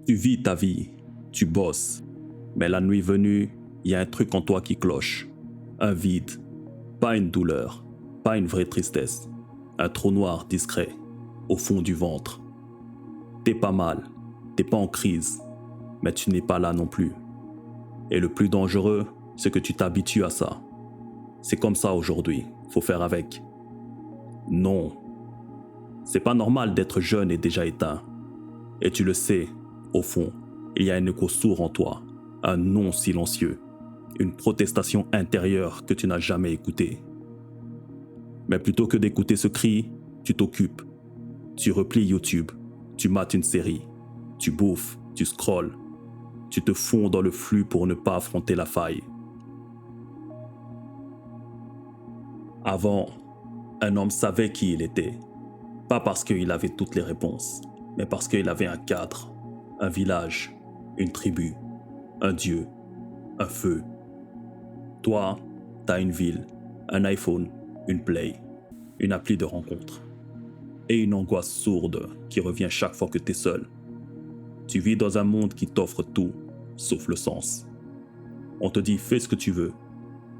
Tu vis ta vie, tu bosses, mais la nuit venue, il y a un truc en toi qui cloche. Un vide, pas une douleur, pas une vraie tristesse. Un trou noir discret, au fond du ventre. T'es pas mal, t'es pas en crise, mais tu n'es pas là non plus. Et le plus dangereux, c'est que tu t'habitues à ça. C'est comme ça aujourd'hui, faut faire avec. Non. C'est pas normal d'être jeune et déjà éteint. Et tu le sais, au fond, il y a un écho sourd en toi, un non silencieux, une protestation intérieure que tu n'as jamais écoutée. Mais plutôt que d'écouter ce cri, tu t'occupes. Tu replies YouTube, tu mates une série, tu bouffes, tu scrolles, tu te fonds dans le flux pour ne pas affronter la faille. Avant, un homme savait qui il était. Pas parce qu'il avait toutes les réponses, mais parce qu'il avait un cadre, un village, une tribu, un dieu, un feu. Toi, t'as une ville, un iPhone, une Play, une appli de rencontre. Et une angoisse sourde qui revient chaque fois que t'es seul. Tu vis dans un monde qui t'offre tout, sauf le sens. On te dit fais ce que tu veux,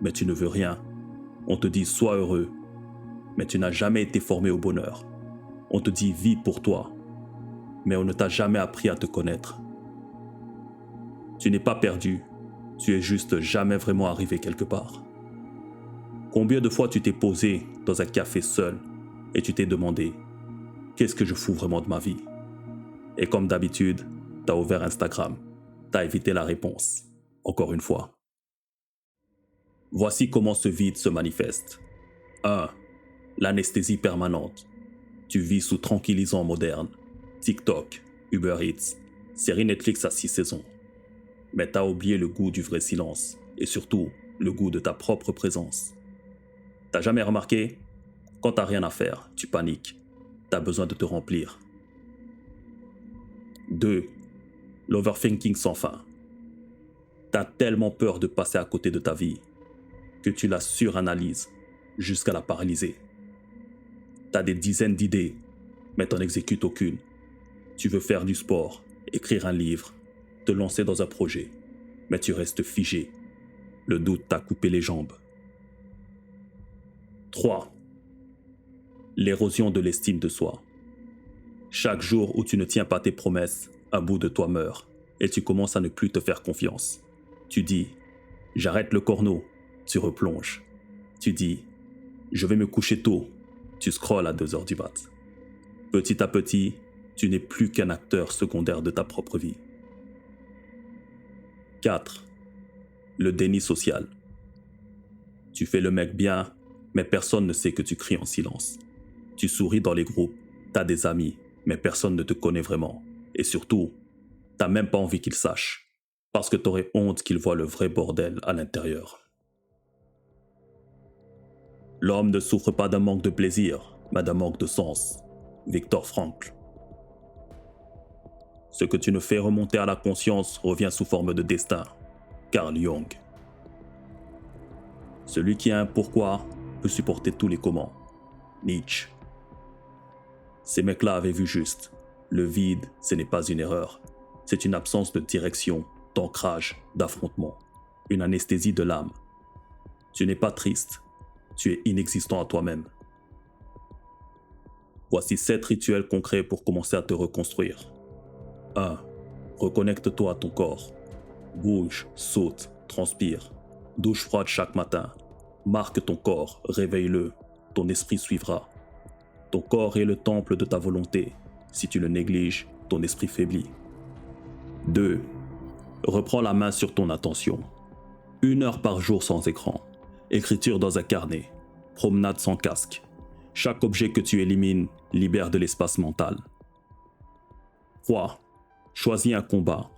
mais tu ne veux rien. On te dit sois heureux, mais tu n'as jamais été formé au bonheur. On te dit vis pour toi, mais on ne t'a jamais appris à te connaître. Tu n'es pas perdu, tu es juste jamais vraiment arrivé quelque part. Combien de fois tu t'es posé dans un café seul et tu t'es demandé « Qu'est-ce que je fous vraiment de ma vie ?» Et comme d'habitude, t'as ouvert Instagram, t'as évité la réponse, encore une fois. Voici comment ce vide se manifeste. 1. L'anesthésie permanente. Tu vis sous tranquillisant moderne. TikTok, Uber Eats, série Netflix à 6 saisons. Mais t'as oublié le goût du vrai silence, et surtout, le goût de ta propre présence. T'as jamais remarqué? Quand t'as rien à faire, tu paniques. T'as besoin de te remplir. 2. L'overthinking sans fin. T'as tellement peur de passer à côté de ta vie que tu la suranalyses jusqu'à la paralyser. T'as des dizaines d'idées, mais t'en exécutes aucune. Tu veux faire du sport, écrire un livre, te lancer dans un projet, mais tu restes figé. Le doute t'a coupé les jambes. 3. L'érosion de l'estime de soi. Chaque jour où tu ne tiens pas tes promesses, un bout de toi meurt et tu commences à ne plus te faire confiance. Tu dis « J'arrête le corno », tu replonges. Tu dis « Je vais me coucher tôt », tu scrolles à 2 heures du mat. Petit à petit, tu n'es plus qu'un acteur secondaire de ta propre vie. 4. Le déni social. Tu fais le mec bien, mais personne ne sait que tu cries en silence. Tu souris dans les groupes, t'as des amis, mais personne ne te connaît vraiment. Et surtout, t'as même pas envie qu'ils sachent, parce que t'aurais honte qu'ils voient le vrai bordel à l'intérieur. L'homme ne souffre pas d'un manque de plaisir, mais d'un manque de sens. Viktor Frankl. Ce que tu ne fais remonter à la conscience revient sous forme de destin. Carl Jung. Celui qui a un pourquoi peut supporter tous les comment. Nietzsche. Ces mecs-là avaient vu juste. Le vide, ce n'est pas une erreur. C'est une absence de direction, d'ancrage, d'affrontement. Une anesthésie de l'âme. Tu n'es pas triste. Tu es inexistant à toi-même. Voici 7 rituels concrets pour commencer à te reconstruire. 1. Reconnecte-toi à ton corps. Bouge, saute, transpire. Douche froide chaque matin. Marque ton corps, réveille-le. Ton esprit suivra. Ton corps est le temple de ta volonté. Si tu le négliges, ton esprit faiblit. 2. Reprends la main sur ton attention. 1 heure par jour sans écran. Écriture dans un carnet. Promenade sans casque. Chaque objet que tu élimines libère de l'espace mental. 3. Choisis un combat.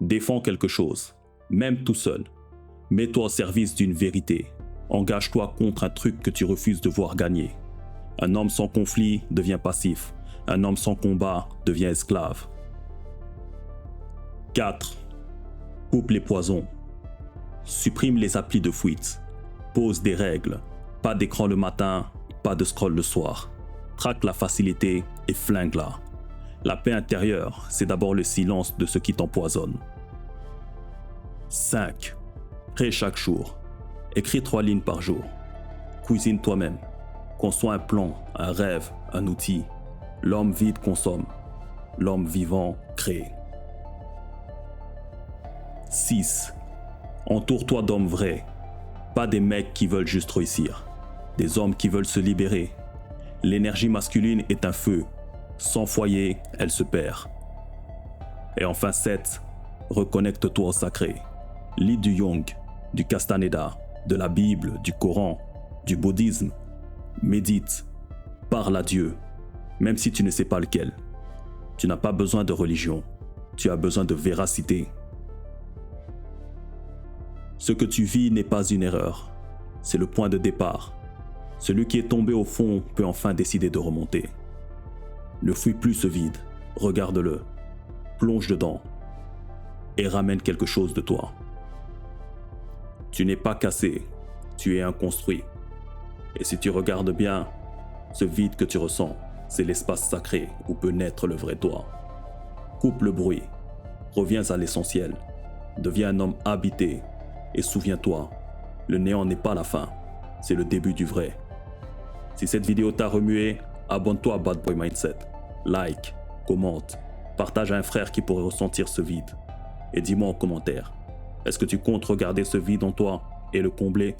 Défends quelque chose, même tout seul. Mets-toi au service d'une vérité. Engage-toi contre un truc que tu refuses de voir gagner. Un homme sans conflit devient passif. Un homme sans combat devient esclave. 4. Coupe les poisons. Supprime les applis de fuite. Pose des règles. Pas d'écran le matin, pas de scroll le soir. Traque la facilité et flingue-la. La paix intérieure, c'est d'abord le silence de ce qui t'empoisonne. 5. Prie chaque jour. Écris 3 lignes par jour. Cuisine toi-même. Conçois un plan, un rêve, un outil. L'homme vide consomme. L'homme vivant crée. 6. Entoure-toi d'hommes vrais. Pas des mecs qui veulent juste réussir. Des hommes qui veulent se libérer. L'énergie masculine est un feu. Sans foyer, elle se perd. Et enfin 7. Reconnecte-toi au sacré. Lis du Jung, du Castaneda, de la Bible, du Coran, du bouddhisme. Médite. Parle à Dieu, même si tu ne sais pas lequel. Tu n'as pas besoin de religion. Tu as besoin de véracité. Ce que tu vis n'est pas une erreur. C'est le point de départ. Celui qui est tombé au fond peut enfin décider de remonter. Ne fuis plus ce vide. Regarde-le. Plonge dedans. Et ramène quelque chose de toi. Tu n'es pas cassé. Tu es inconstruit. Et si tu regardes bien, ce vide que tu ressens, c'est l'espace sacré où peut naître le vrai toi. Coupe le bruit. Reviens à l'essentiel. Deviens un homme habité. Et souviens-toi, le néant n'est pas la fin, c'est le début du vrai. Si cette vidéo t'a remué, abonne-toi à Bad Boy Mindset. Like, commente, partage à un frère qui pourrait ressentir ce vide. Et dis-moi en commentaire, est-ce que tu comptes regarder ce vide en toi et le combler ?